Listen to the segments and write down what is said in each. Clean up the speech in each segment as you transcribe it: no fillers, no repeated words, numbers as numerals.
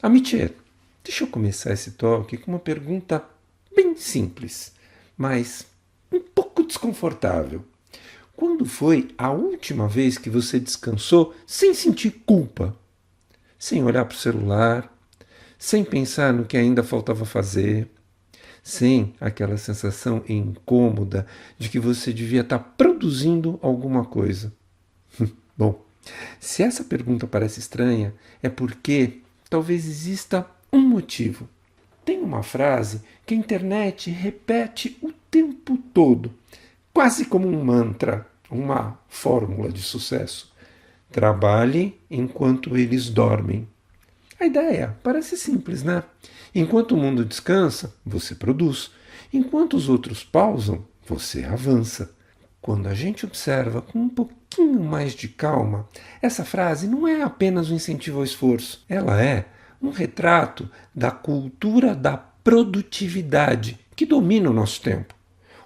Amitir, deixa eu começar esse talk com uma pergunta bem simples, mas um pouco desconfortável. Quando foi a última vez que você descansou sem sentir culpa? Sem olhar para o celular, sem pensar no que ainda faltava fazer, sem aquela sensação incômoda de que você devia estar produzindo alguma coisa? Bom, se essa pergunta parece estranha, é porque talvez exista um motivo. Tem uma frase que a internet repete o tempo todo, quase como um mantra, uma fórmula de sucesso. Trabalhe enquanto eles dormem. A ideia parece simples, né? Enquanto o mundo descansa, você produz. Enquanto os outros pausam, você avança. Quando a gente observa com um pouquinho mais de calma, essa frase não é apenas um incentivo ao esforço. Ela é um retrato da cultura da produtividade que domina o nosso tempo.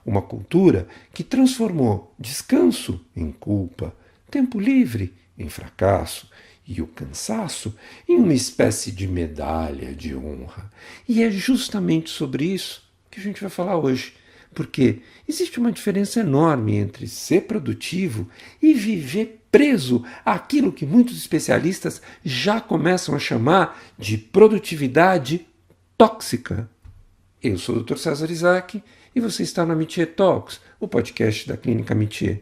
Uma cultura que transformou descanso em culpa, tempo livre em fracasso e o cansaço em uma espécie de medalha de honra. E é justamente sobre isso que a gente vai falar hoje. Porque existe uma diferença enorme entre ser produtivo e viver preso àquilo que muitos especialistas já começam a chamar de produtividade tóxica. Eu sou o Dr. César Isaac e você está no Amitie Talks, o podcast da Clínica Amitie.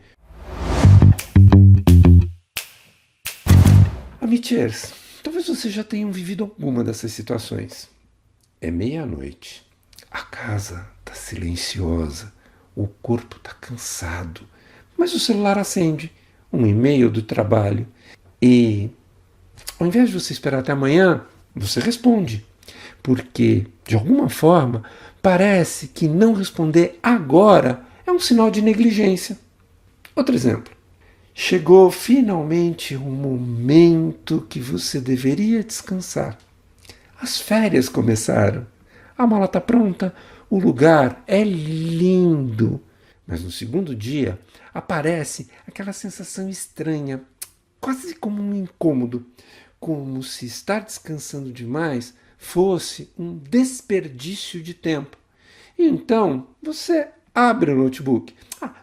Amitiers, talvez vocês já tenham vivido alguma dessas situações. É meia-noite, a casa está silenciosa, o corpo está cansado, mas o celular acende, um e-mail do trabalho e, ao invés de você esperar até amanhã, você responde, porque, de alguma forma, parece que não responder agora é um sinal de negligência. Outro exemplo. Chegou finalmente o momento que você deveria descansar. As férias começaram. A mala está pronta, o lugar é lindo. Mas no segundo dia aparece aquela sensação estranha, quase como um incômodo, como se estar descansando demais fosse um desperdício de tempo. E então você abre o notebook,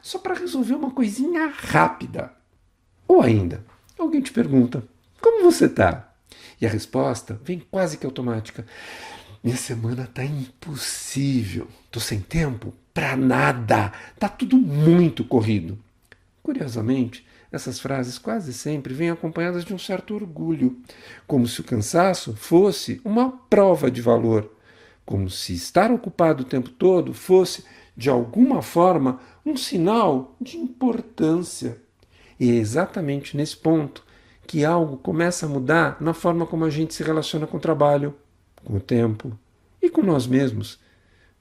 só para resolver uma coisinha rápida. Ou ainda, alguém te pergunta, como você está? E a resposta vem quase que automática. Minha semana está impossível. Estou sem tempo para nada. Está tudo muito corrido. Curiosamente, essas frases quase sempre vêm acompanhadas de um certo orgulho, como se o cansaço fosse uma prova de valor, como se estar ocupado o tempo todo fosse, de alguma forma, um sinal de importância. E é exatamente nesse ponto que algo começa a mudar na forma como a gente se relaciona com o trabalho, com o tempo e com nós mesmos.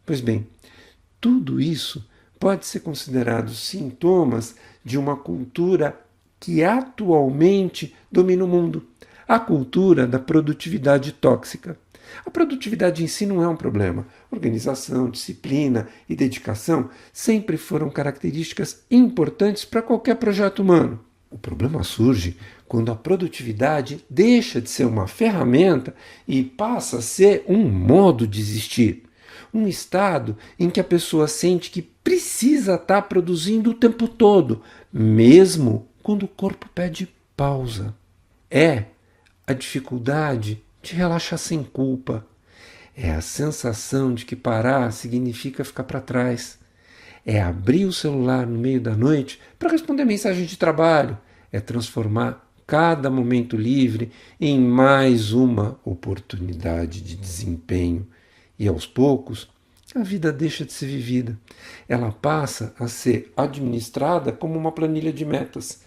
Pois bem, tudo isso pode ser considerado sintomas de uma cultura que atualmente domina o mundo, a cultura da produtividade tóxica. A produtividade em si não é um problema. Organização, disciplina e dedicação sempre foram características importantes para qualquer projeto humano. O problema surge quando a produtividade deixa de ser uma ferramenta e passa a ser um modo de existir. Um estado em que a pessoa sente que precisa estar produzindo o tempo todo, mesmo quando o corpo pede pausa. É a dificuldade de relaxar sem culpa. É a sensação de que parar significa ficar para trás. É abrir o celular no meio da noite para responder mensagem de trabalho. É transformar cada momento livre em mais uma oportunidade de desempenho. E aos poucos, a vida deixa de ser vivida. Ela passa a ser administrada como uma planilha de metas.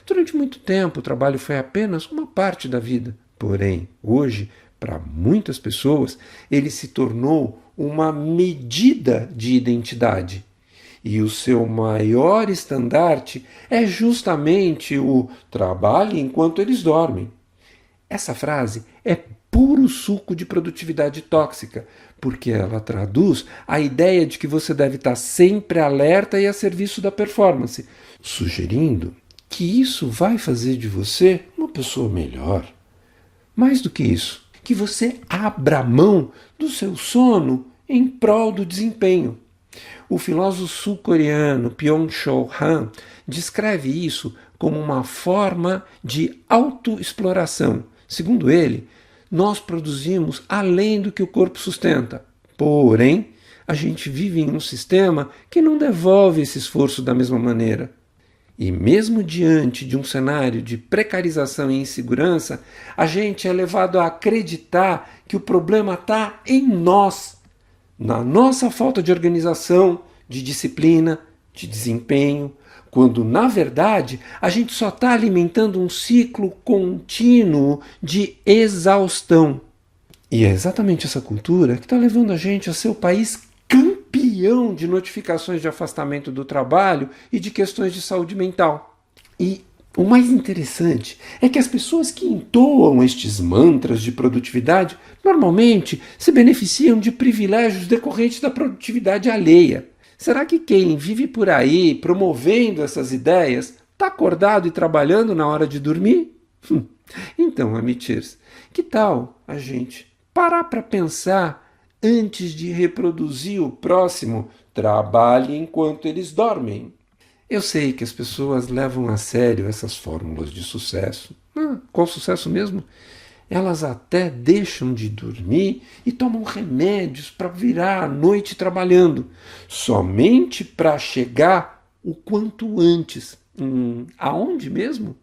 Durante muito tempo, o trabalho foi apenas uma parte da vida. Porém, hoje, para muitas pessoas, ele se tornou uma medida de identidade. E o seu maior estandarte é justamente o trabalhe enquanto eles dormem. Essa frase é puro suco de produtividade tóxica, porque ela traduz a ideia de que você deve estar sempre alerta e a serviço da performance, sugerindo que isso vai fazer de você uma pessoa melhor. Mais do que isso, que você abra mão do seu sono em prol do desempenho. O filósofo sul-coreano Byung-Chul Han descreve isso como uma forma de autoexploração. Segundo ele, nós produzimos além do que o corpo sustenta. Porém, a gente vive em um sistema que não devolve esse esforço da mesma maneira. E mesmo diante de um cenário de precarização e insegurança, a gente é levado a acreditar que o problema está em nós, na nossa falta de organização, de disciplina, de desempenho, quando, na verdade, a gente só está alimentando um ciclo contínuo de exaustão. E é exatamente essa cultura que está levando a gente a ser o país campeão de notificações de afastamento do trabalho e de questões de saúde mental. E o mais interessante é que as pessoas que entoam estes mantras de produtividade normalmente se beneficiam de privilégios decorrentes da produtividade alheia. Será que quem vive por aí promovendo essas ideias está acordado e trabalhando na hora de dormir? Então, amities, que tal a gente parar para pensar antes de reproduzir o próximo trabalhe enquanto eles dormem? Eu sei que as pessoas levam a sério essas fórmulas de sucesso. Qual sucesso mesmo? Elas até deixam de dormir e tomam remédios para virar a noite trabalhando, somente para chegar o quanto antes. Aonde mesmo?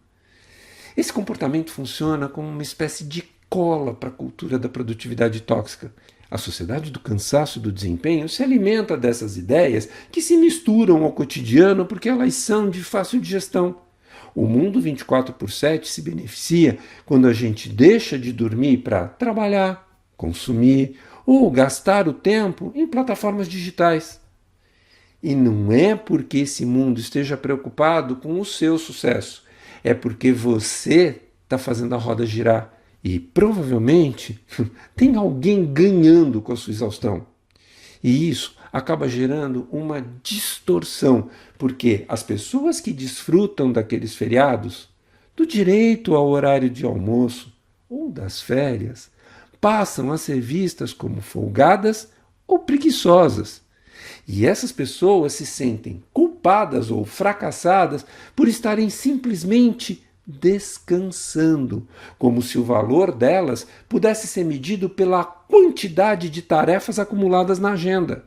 Esse comportamento funciona como uma espécie de cola para a cultura da produtividade tóxica. A sociedade do cansaço e do desempenho se alimenta dessas ideias que se misturam ao cotidiano porque elas são de fácil digestão. O mundo 24/7 se beneficia quando a gente deixa de dormir para trabalhar, consumir ou gastar o tempo em plataformas digitais. E não é porque esse mundo esteja preocupado com o seu sucesso, é porque você está fazendo a roda girar. E provavelmente tem alguém ganhando com a sua exaustão. E isso acaba gerando uma distorção, porque as pessoas que desfrutam daqueles feriados, do direito ao horário de almoço ou das férias, passam a ser vistas como folgadas ou preguiçosas. E essas pessoas se sentem culpadas ou fracassadas por estarem simplesmente descansando, como se o valor delas pudesse ser medido pela quantidade de tarefas acumuladas na agenda.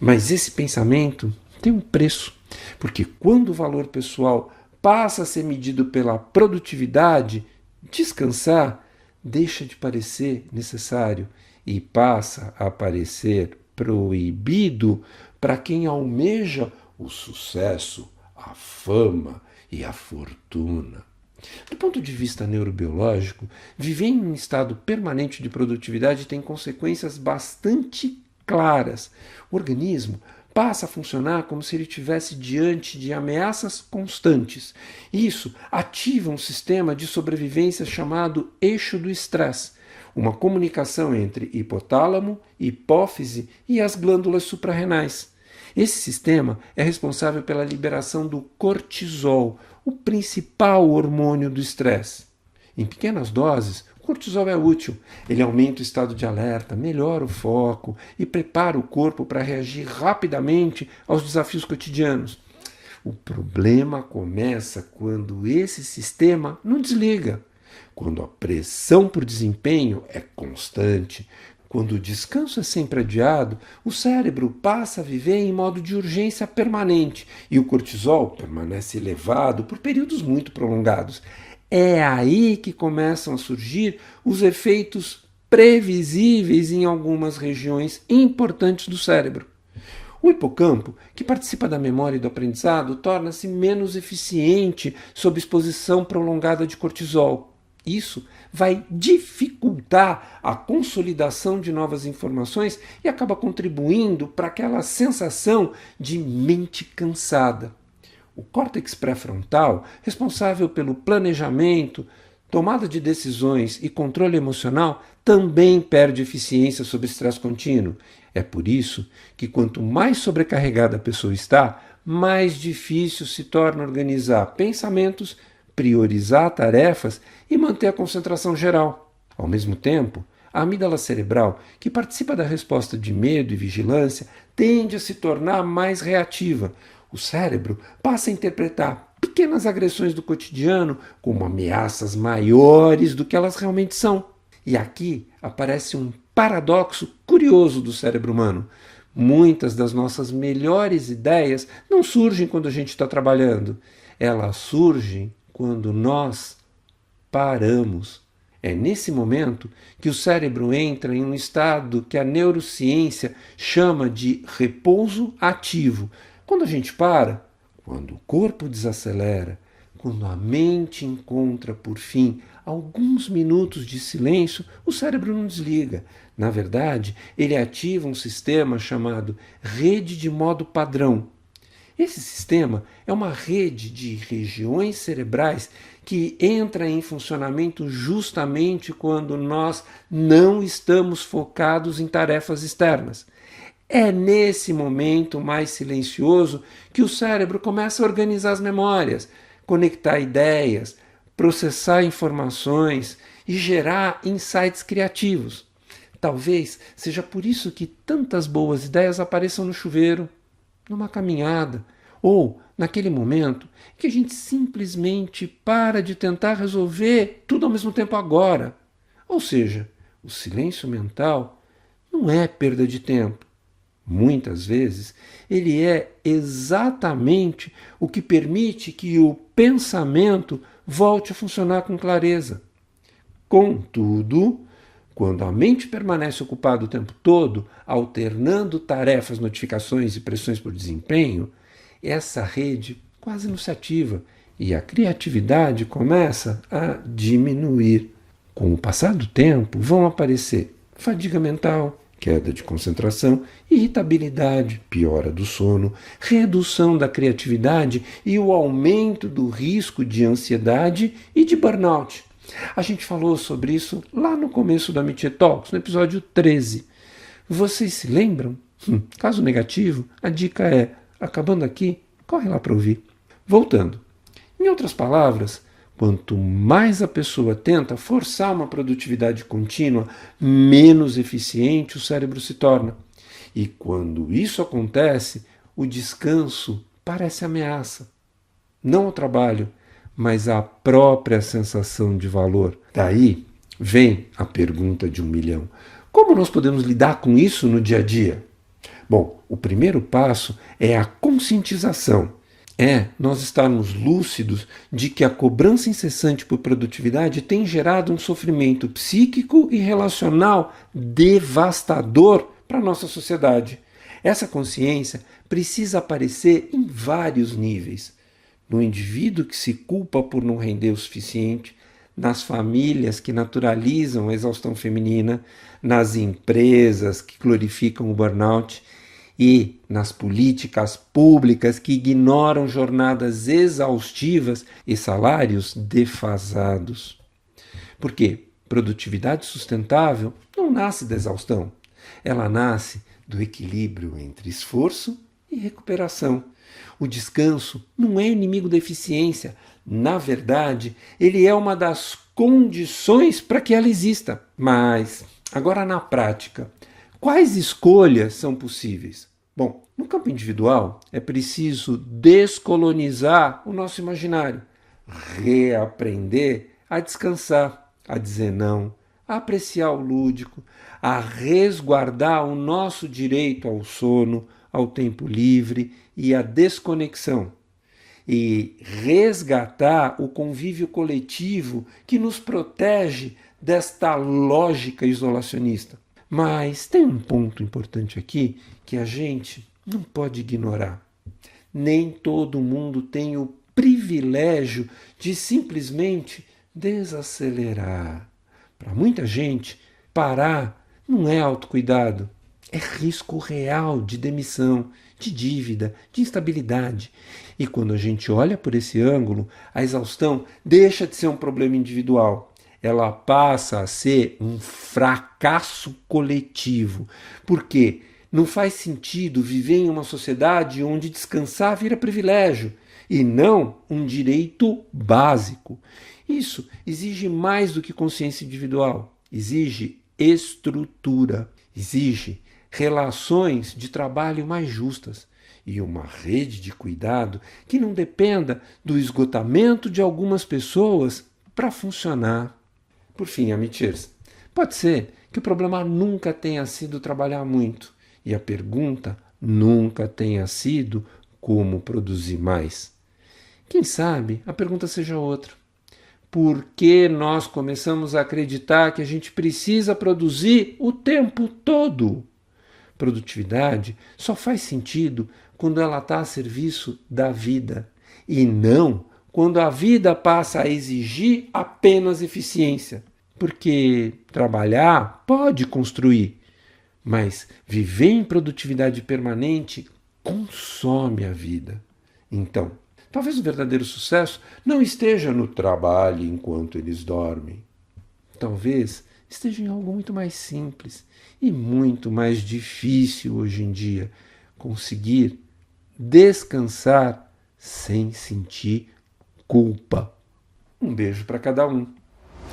Mas esse pensamento tem um preço, porque quando o valor pessoal passa a ser medido pela produtividade, descansar deixa de parecer necessário e passa a parecer proibido para quem almeja o sucesso, a fama e a fortuna. Do ponto de vista neurobiológico, viver em um estado permanente de produtividade tem consequências bastante claras. O organismo passa a funcionar como se ele estivesse diante de ameaças constantes. Isso ativa um sistema de sobrevivência chamado eixo do estresse, uma comunicação entre hipotálamo, hipófise e as glândulas suprarrenais. Esse sistema é responsável pela liberação do cortisol, o principal hormônio do estresse. Em pequenas doses, o cortisol é útil. Ele aumenta o estado de alerta, melhora o foco e prepara o corpo para reagir rapidamente aos desafios cotidianos. O problema começa quando esse sistema não desliga, quando a pressão por desempenho é constante. Quando o descanso é sempre adiado, o cérebro passa a viver em modo de urgência permanente e o cortisol permanece elevado por períodos muito prolongados. É aí que começam a surgir os efeitos previsíveis em algumas regiões importantes do cérebro. O hipocampo, que participa da memória e do aprendizado, torna-se menos eficiente sob exposição prolongada de cortisol. Isso vai dificultar a consolidação de novas informações e acaba contribuindo para aquela sensação de mente cansada. O córtex pré-frontal, responsável pelo planejamento, tomada de decisões e controle emocional, também perde eficiência sob estresse contínuo. É por isso que quanto mais sobrecarregada a pessoa está, mais difícil se torna organizar pensamentos, priorizar tarefas e manter a concentração geral. Ao mesmo tempo, A amígdala cerebral, que participa da resposta de medo e vigilância, tende a se tornar mais reativa. O cérebro passa a interpretar pequenas agressões do cotidiano como ameaças maiores do que elas realmente são. E aqui aparece um paradoxo curioso do cérebro humano. Muitas das nossas melhores ideias não surgem quando a gente está trabalhando. Elas surgem quando nós paramos. É nesse momento que o cérebro entra em um estado que a neurociência chama de repouso ativo. Quando a gente para, quando o corpo desacelera, quando a mente encontra, por fim, alguns minutos de silêncio, o cérebro não desliga. Na verdade, ele ativa um sistema chamado rede de modo padrão. Esse sistema é uma rede de regiões cerebrais que entra em funcionamento justamente quando nós não estamos focados em tarefas externas. É nesse momento mais silencioso que o cérebro começa a organizar as memórias, conectar ideias, processar informações e gerar insights criativos. Talvez seja por isso que tantas boas ideias apareçam no chuveiro, numa caminhada, ou naquele momento que a gente simplesmente para de tentar resolver tudo ao mesmo tempo agora. Ou seja, o silêncio mental não é perda de tempo. Muitas vezes, ele é exatamente o que permite que o pensamento volte a funcionar com clareza. Contudo, quando a mente permanece ocupada o tempo todo, alternando tarefas, notificações e pressões por desempenho, essa rede quase não se ativa e a criatividade começa a diminuir. Com o passar do tempo, vão aparecer fadiga mental, queda de concentração, irritabilidade, piora do sono, redução da criatividade e o aumento do risco de ansiedade e de burnout. A gente falou sobre isso lá no começo do Amitie Talks, no episódio 13. Vocês se lembram? Caso negativo, a dica é, acabando aqui, corre lá para ouvir. Voltando. Em outras palavras, quanto mais a pessoa tenta forçar uma produtividade contínua, menos eficiente o cérebro se torna. E quando isso acontece, o descanso parece ameaça. Não ao trabalho, mas à própria sensação de valor. Daí vem a pergunta de 1 milhão. Como nós podemos lidar com isso no dia a dia? Bom, o primeiro passo é a conscientização. Nós estarmos lúcidos de que a cobrança incessante por produtividade tem gerado um sofrimento psíquico e relacional devastador para a nossa sociedade. Essa consciência precisa aparecer em vários níveis. No indivíduo que se culpa por não render o suficiente, nas famílias que naturalizam a exaustão feminina, nas empresas que glorificam o burnout e nas políticas públicas que ignoram jornadas exaustivas e salários defasados. Por quê? Produtividade sustentável não nasce da exaustão. Ela nasce do equilíbrio entre esforço e recuperação. O descanso não é inimigo da eficiência. Na verdade, ele é uma das condições para que ela exista. Mas, agora na prática, quais escolhas são possíveis? Bom, no campo individual, é preciso descolonizar o nosso imaginário, reaprender a descansar, a dizer não, a apreciar o lúdico, a resguardar o nosso direito ao sono, ao tempo livre e à desconexão. E resgatar o convívio coletivo que nos protege desta lógica isolacionista. Mas tem um ponto importante aqui que a gente não pode ignorar. Nem todo mundo tem o privilégio de simplesmente desacelerar. Para muita gente, parar não é autocuidado, é risco real de demissão, de dívida, de instabilidade. E quando a gente olha por esse ângulo, a exaustão deixa de ser um problema individual. Ela passa a ser um fracasso coletivo. Por quê? Não faz sentido viver em uma sociedade onde descansar vira privilégio e não um direito básico. Isso exige mais do que consciência individual. Exige estrutura, exige relações de trabalho mais justas e uma rede de cuidado que não dependa do esgotamento de algumas pessoas para funcionar. Por fim, amitirs, pode ser que o problema nunca tenha sido trabalhar muito e a pergunta nunca tenha sido como produzir mais. Quem sabe a pergunta seja outra. Por que nós começamos a acreditar que a gente precisa produzir o tempo todo? Produtividade só faz sentido quando ela está a serviço da vida e não quando a vida passa a exigir apenas eficiência. Porque trabalhar pode construir, mas viver em produtividade permanente consome a vida. Então, talvez o verdadeiro sucesso não esteja no trabalho enquanto eles dormem. Talvez esteja em algo muito mais simples e muito mais difícil hoje em dia: conseguir descansar sem sentir culpa. Um beijo para cada um.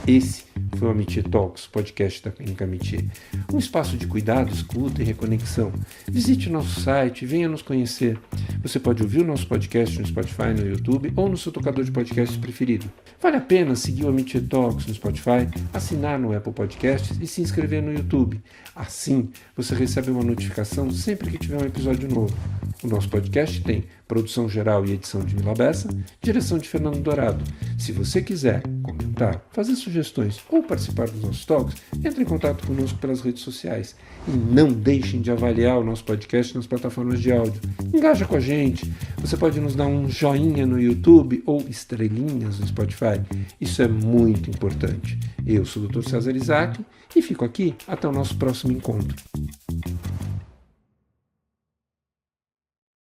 Esse foi o Amitié Talks, podcast da Clínica Amitié. Um espaço de cuidado, escuta e reconexão. Visite o nosso site e venha nos conhecer. Você pode ouvir o nosso podcast no Spotify, no YouTube ou no seu tocador de podcast preferido. Vale a pena seguir o Amitié Talks no Spotify, assinar no Apple Podcasts e se inscrever no YouTube. Assim, você recebe uma notificação sempre que tiver um episódio novo. O nosso podcast tem produção geral e edição de Mila Bessa, direção de Fernando Dourado. Se você quiser comentar, fazer sugestões ou participar dos nossos talks, entre em contato conosco pelas redes sociais. E não deixem de avaliar o nosso podcast nas plataformas de áudio. Engaja com a gente. Você pode nos dar um joinha no YouTube ou estrelinhas no Spotify. Isso é muito importante. Eu sou o Dr. César Isaac e fico aqui até o nosso próximo encontro.